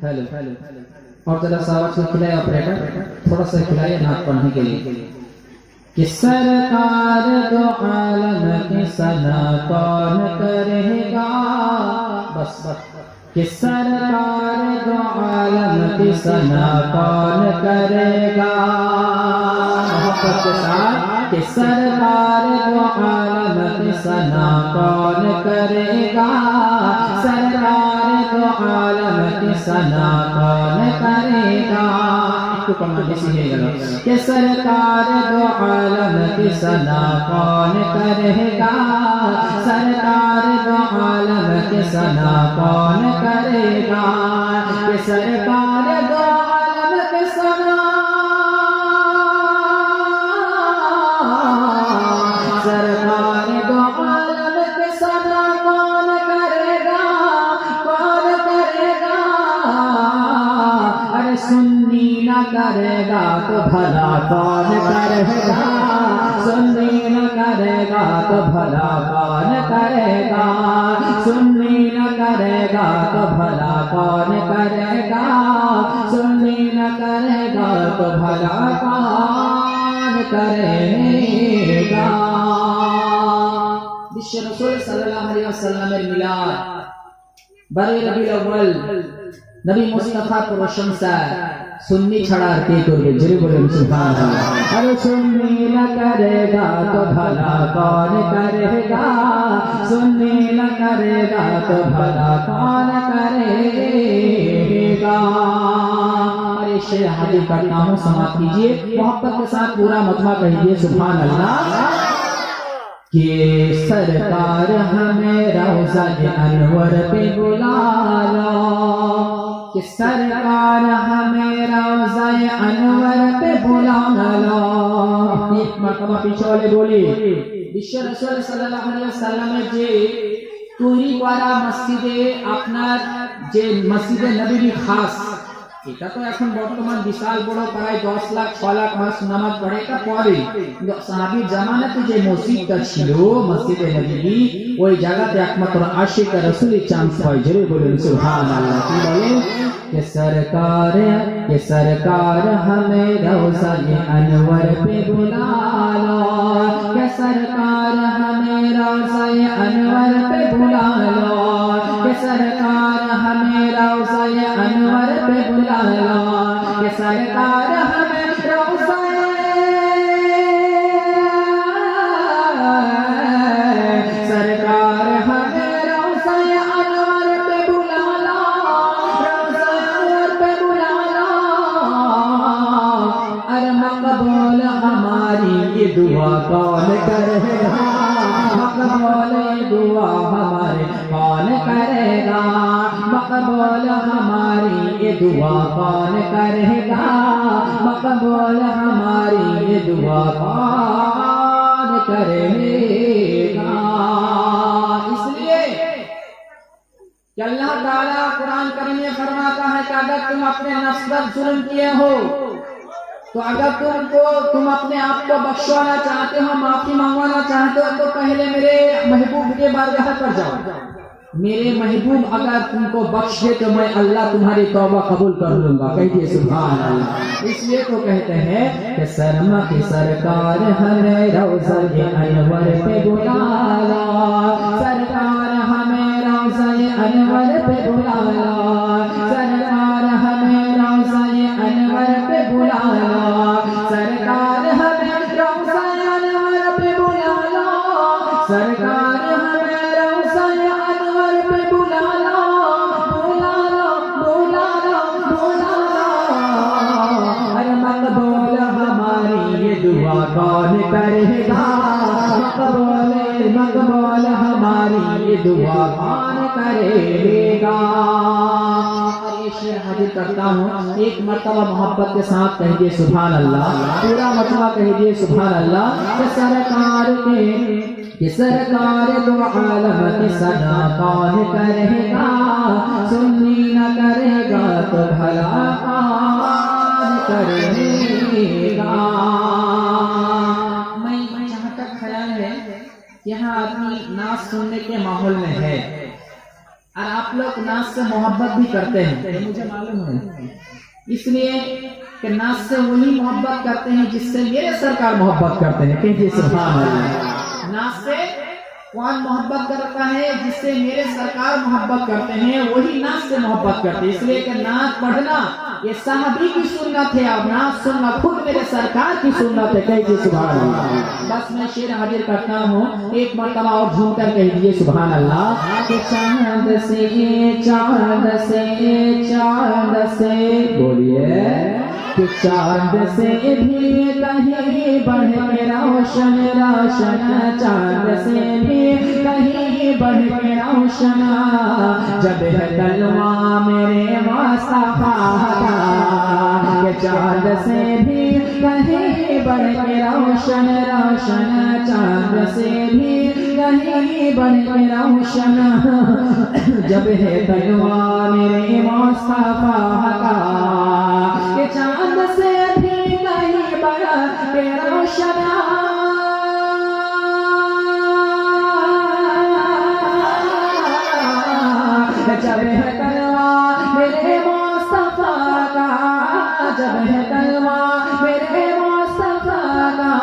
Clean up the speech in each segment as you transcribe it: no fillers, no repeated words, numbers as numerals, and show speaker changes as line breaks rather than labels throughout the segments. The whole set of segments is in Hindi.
हेलो और जरा सा आवाज को खिलाए ऑपरेटर, थोड़ा सा खिलाइए नाक पढ़ने के लिए। कि सरकार दो आलम की सना कौन करेगा, बस कि सरकार दो आलम की सना कौन करेगा, मोहब्बत के साथ कि सरकार दो आलम की सना कौन करेगा, सरकार दो आलम की सना कौन करेगा। इसको पढ़ना सीखेगा कि सरकार दो आलम की सना कौन करेगा, सरकार दो आलम की सना कौन करेगा, कि सरकार दो आलम की सना, सरकार दो आलम की सना कौन करेगा, कौन करेगा। अरे सुन्नी न करेगा तो भला कौन करेगा, सुन्नी न करेगा तो भला कौन करेगा, सुन्नी न करेगा तो भला कौन करेगा, सुन्नी न करेगा तो भला कौन करेगा। विश्व रसूल सल्लल्लाहु अलैहि वसल्लम मिलाद বারোই রবিউল আউয়াল নবী মুস্তাফার প্রশংসা सुन्नी छड़ा के করবে, জোরে বলেন সুবহানাল্লাহ। अरे सुन्नी न करेगा तो भला कौन करेगा, सुन्नी न करेगा तो भला कौन करेगा। अरे शेर हाजिर करता हूँ, समाप्त कीजिए मोहब्बत के साथ पूरा मजमा कहिए सुबहानल्लाह। कि सरकार हमें रोज़ा अनवर पे बुला लो, कि सरकार हमें रोज़ा अनवर पे बुला लो। एक मरतबा पीछे वाले बोली विश्व रसूल सल्लल्लाहु अलैहि वसल्लम जे तैরি করা মসজিদে আপনার যে মসজিদে নববী খাস, এটা তো এখন বর্তমান বিশাল বড় প্রায় 10 লাখ 6 লাখ মানুষ নামাজ পড়ে, এটা পরে সাহাবীর জামানাতে যে মসজিদটা ছিল মসজিদে নববী, ওই জায়গাতে একমাত্র আশিক রাসূলের চান্স হয়। জোরে বলুন সুবহানাল্লাহ। কি বলেন कि सरकार हमें रोज़ा अनवर पे बुला लो, कि सरकार हमें रोज़ा अनवर पे बुला लो, कि सरकार हमें रोज़ा अनवर पे बुला लो, कि सरकार हमें रोज़ा सरकार हमें रोज़ा अनवर पे बुला लो, रोज़ा अनवर पे बुला लो। अरे मकबूल हमारी ये दुआ कौन करेगा, मकबूल ये दुआ हमारे कौन करेगा, मकबूल हमारी ये दुआ कौन करेगा, मकबूल हमारी ये दुआ कौन करेगा। इसलिए कि अल्लाह ताला कुरान करीम में फरमाता है कि अगर तुम अपने नफ्स पर जुल्म किए हो, तो अगर तुम अपने आप को बख्शवाना चाहते हो, माफी मांगवाना चाहते हो, तो पहले मेरे महबूब के बारगाह पर जाओ। मेरे महबूब अगर तुमको बख्श दे तो मैं अल्लाह तुम्हारी तौबा कबूल कर लूंगा। कहिए सुभान अल्लाह। इसलिए तो कहते हैं कि शर्मा की सरकार हमें रोज़ा अनवर पे बुला लो, सरकार हमें रोज़ा अनवर पे बुला लो, सरकार हमें रोज़ा अनवर पे बुला लो, सरकार हमें रोज़ा अनवर पे बुला लो, सरकार हमें रोज़ा अनवर पे बुला लो, बुला लो, बुला लो, बुला लो। अरे मकबूल हमारी ये दुआ कौन करेगा, मकबूल हमारी ये दुआ कौन करेगा। शेर हाजिर करता हूँ, एक मर्तबा मोहब्बत के साथ कहिए सुभान अल्लाह, पूरा मर्तबा कहिए सुभान अल्लाह। कि सरकार दो आलम की सना कौन करेगा, सुन्नी न करेगा तो भला कौन करेगा। मैं जहाँ तक ख्याल है यहाँ आदमी नाच सुनने के माहौल में है, और आप लोग नाच से मोहब्बत भी करते हैं, ये मुझे मालूम है, इसलिए कि नाच से वही मोहब्बत करते हैं जिससे मेरे सरकार मोहब्बत करते हैं। कहिए सुभान अल्लाह। नाच से कौन मोहब्बत करता है? जिससे मेरे सरकार मोहब्बत करते हैं, वही नाच से मोहब्बत करते हैं। इसलिए कि नाच पढ़ना ये साहबी की सुन्नत है और नाच सुनना खुद मेरे सरकार की सुन्नत है। कहिए सुभान अल्लाह। बस मैं शेर हाजिर करता हूँ, एक मर्तबा और झूम कर कह दीजिए सुभान अल्लाह। कि चांद से चांद से चांद से बोलिए कि चांद से भी कहीं बढ़ के रोशन रोशन, चांद से भी कहीं बढ़ के रोशन, जब है तलवा मेरे मुस्तफा का। कि चांद से भी कहीं बढ़ के रोशन रोशन, चांद से भी कहीं बढ़ के रोशन, जब है तलवा मेरे मुस्तफा का। कि चांद से भी कहीं बढ़ के रोशन, जब है तलवा मेरे मुस्तफा का, जब है तलवा मेरे मुस्तफा का।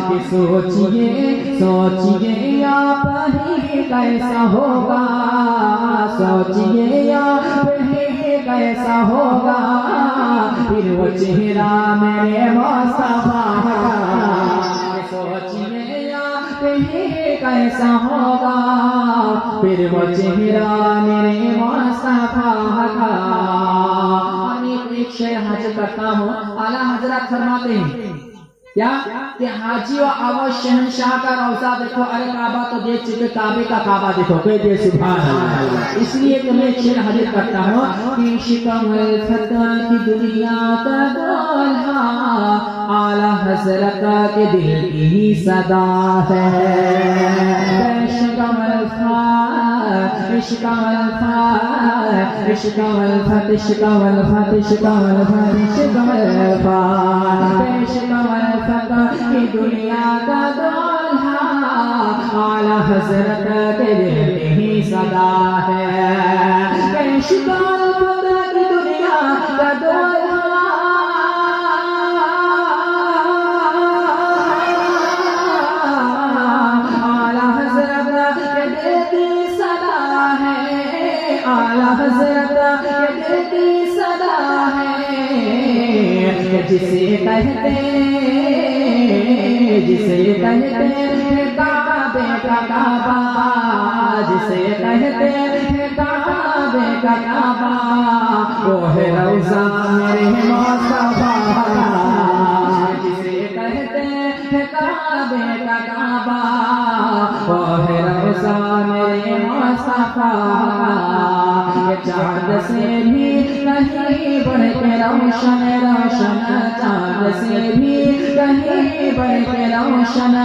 कि सोचिए सोचिए आप ही कैसा होगा, सोचिए आप ही कैसा होगा, फिर वो चेहरा मेरे मुस्तफा का। सोचिए आप ही कैसा होगा, फिर वो चेहरा मेरे मुस्तफा का। एक शेर हाजिर करता हूँ। आला हजरत फरमाते हैं क्या कि हाजी व आवाज शहनशाह का रौजा देखो, अरे काबा तो देख चुके, काबे का काबा देखो। कहिए सुभान अल्लाह। इसलिए कि मैं शेर हाजिर करता हूँ कि शिकमल फता की दुनिया का दूल्हा आला हजरत के दिल की ही सदा है। शिकमल फा शिकमल फा शिकमल फत शिकमल फत शिकमल फत शिकमल फा शिकमल की दुनिया का दूल्हा आला हजरत के दिल में ही सदा है। शिकमल फत की दुनिया का दूल्हा आला हजरत के दिल की सदा है, आला हजरत के दिल की सदा है। जिसे कहते काबे का काबा, जिसे कहते काबे का काबा, वो है रौज़ा मेरे मुस्तफा का। जिसे कहते काबे का काबा, वो है रौज़ा मेरे मुस्तफा का। चांद से भी कहीं बढ़ के रोशन रोशन, चांद से भी कहीं बढ़ के रोशन,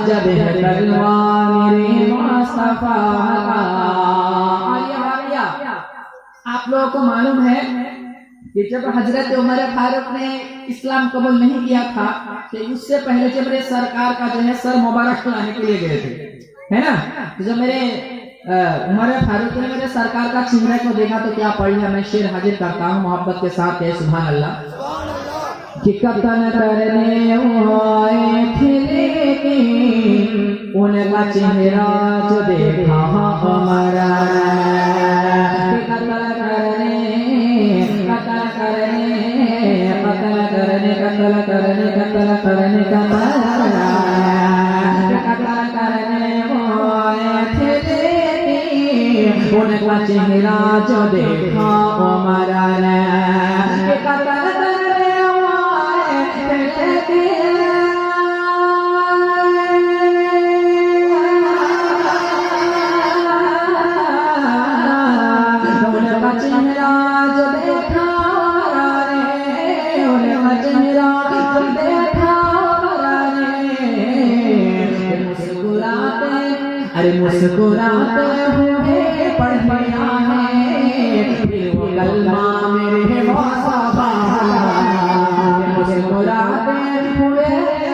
जब है तलवा मेरे मुस्तफा का। आप लोगों को मालूम है कि जब हजरत उमर फारूक ने इस्लाम कबूल नहीं किया था, तो उससे पहले जब मेरे सरकार का जो है सर मुबारक लाने के लिए गए थे, है ना। तो जब मेरे उमर फारूक ने मेरे सरकार का चेहरे को देखा तो क्या पढ़ लिया। मैं शेर हाजिर करता हूँ मोहब्बत के साथ, है सुभान अल्लाह। कि कतन करने आए थे लेकिन उनका चेहरा जो देखा हमारा। कतल करने कतल करने कतल करने कतल करने कतल करने कतल करने उनका चेहरा जो देखा हमारा ने। कतल करने उनका चेहरा जो देखा रे, उनका चेहरा जो देखा रे, मुस्कुराते अरे मुस्कुराते हुए पढ़ गया है, फिर वो कलमा मेरे मुस्तफा का। मुस्कुराते हुए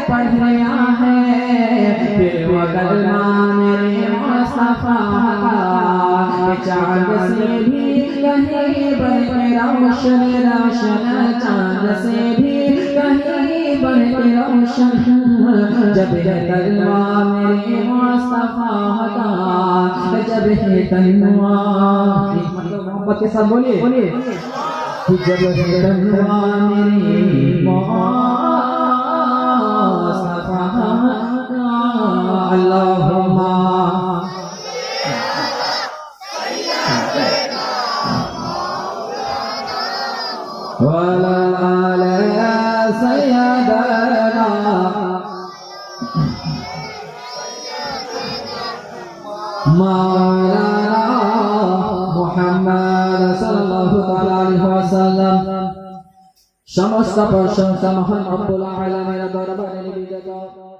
पढ़ गया है, फिर वो कलमा मेरे मुस्तफा का। चांद से भी कहीं बढ़ के रोशन रोशन चांद से भी कहीं बढ़ के रोशन जब है तलवा मेरे मुस्तफा का जब है तलवा मतलब मोहब्बत के साथ बोलिए जब है तलवा मेरे मुस्तफा का अल्लाहुम्मा वला आला सय्यदना मौलाना मुहम्मद सल्लल्लाहु अलैहि वसल्लम समस्त प्रशंसा महान रब्बुल आलमीन दरबारे निवेदित